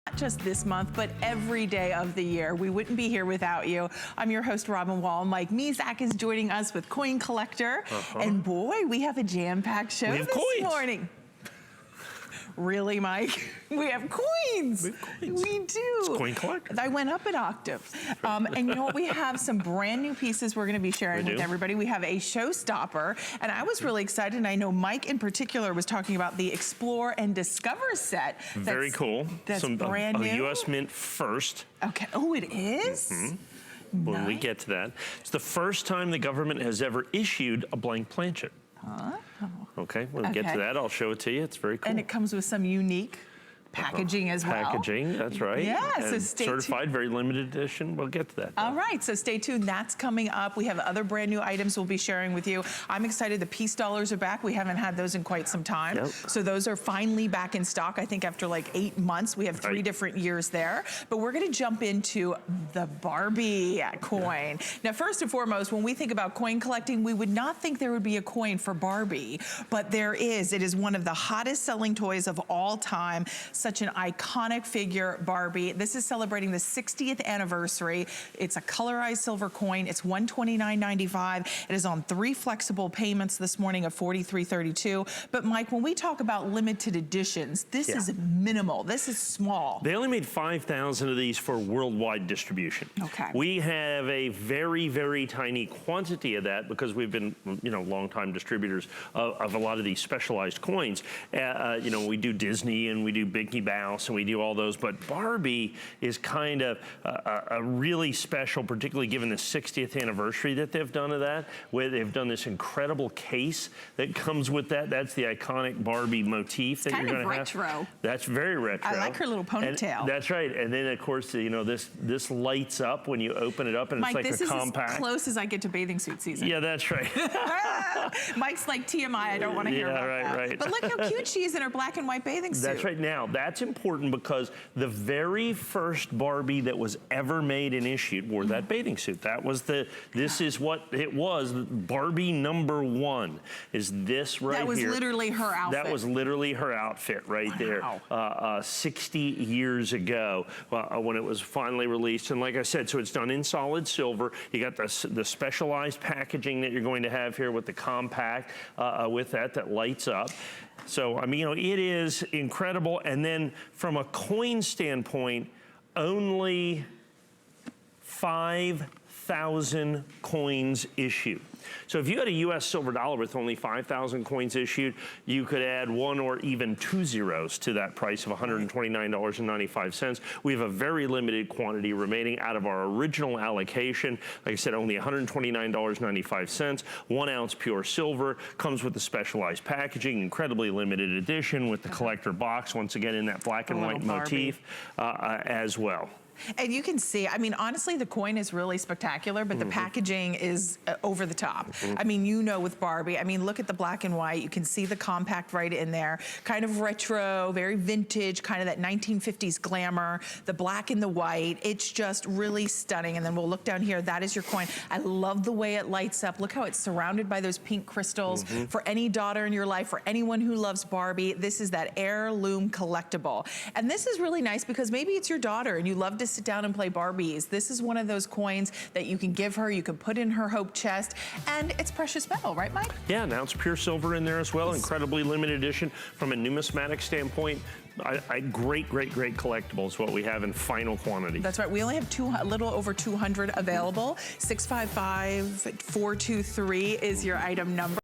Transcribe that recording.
Not just this month, but every day of the year. We wouldn't be here without you. I'm your host, Robin Wall. Mike Mezak is joining us with Coin Collector. And boy, we have a jam-packed show this morning. Really, Mike? We have coins. We do. It's Coin Collector. I went up an octave. And you know what? We have some brand new pieces we're going to be sharing with everybody. We have a showstopper. And I was really excited. And I know Mike in particular was talking about the Explore and Discover set. Very cool. That's brand new. US Mint first. Okay. Oh, it is? When we get to that. It's the first time the government has ever issued a blank planchet. Okay, we'll get to that. I'll show it to you. It's very cool. And it comes with some unique packaging as well. Packaging, that's right. Yeah, and so stay certified, very limited edition. We'll get to that. All right, so stay tuned. That's coming up. We have other brand new items we'll be sharing with you. I'm excited. The peace dollars are back. We haven't had those in quite some time. So those are finally back in stock. I think after like 8 months, we have 3 different years there. But we're going to jump into the Barbie coin. Now, first and foremost, when we think about coin collecting, we would not think there would be a coin for Barbie, but there is. It is one of the hottest selling toys of all time. Such an iconic figure, Barbie. This is celebrating the 60th anniversary. It's a colorized silver coin. It's $129.95. It is on 3 flexible payments this morning of $43.32. But Mike, when we talk about limited editions, this is minimal. This is small. They only made 5,000 of these for worldwide distribution. Okay. We have a very, very tiny quantity of that because we've been, longtime distributors of a lot of these specialized coins. We do Disney and we do Mickey Mouse and we do all those, but Barbie is kind of a really special, particularly given the 60th anniversary that they've done of that, where they've done this incredible case that comes with that. That's the iconic Barbie motif that you're going to have. Kind of retro. That's very retro. I like her little ponytail. And that's right. And then of course, this lights up when you open it up, and Mike, it's like a compact. This is as close as I get to bathing suit season. Yeah, that's right. Mike's like TMI. I don't want to hear about that. Right. But look how cute she is in her black and white bathing suit. That's right. Now, that's important because the very first Barbie that was ever made and issued wore that bathing suit. That was this is what it was. Barbie #1 is this right here. That was literally her outfit. That was literally her outfit right there. 60 years ago when it was finally released. And like I said, so it's done in solid silver. You got the specialized packaging that you're going to have here with the compact with that lights up. So, I mean, it is incredible. And then from a coin standpoint, only 5,000 coins issued. So if you had a US silver dollar with only 5,000 coins issued, you could add 1 or even 2 zeros to that price of $129.95. We have a very limited quantity remaining out of our original allocation. Like I said, only $129.95. 1 ounce pure silver, comes with the specialized packaging, incredibly limited edition with the collector box, once again in that black and white motif as well. And you can see, I mean, honestly, the coin is really spectacular, but the packaging is over the top. I mean, with Barbie, I mean, look at the black and white. You can see the compact right in there. Kind of retro, very vintage, kind of that 1950s glamour, the black and the white. It's just really stunning. And then we'll look down here. That is your coin. I love the way it lights up. Look how it's surrounded by those pink crystals. For any daughter in your life, for anyone who loves Barbie, this is that heirloom collectible. And this is really nice because maybe it's your daughter and you love to sit down and play Barbies. This is one of those coins that you can give her, you can put in her hope chest, and it's precious metal, right, Mike? Yeah, now it's pure silver in there as well. Incredibly limited edition from a numismatic standpoint. Great collectibles, what we have in final quantity. That's right. We only have a little over 200 available. 655-423 is your item number.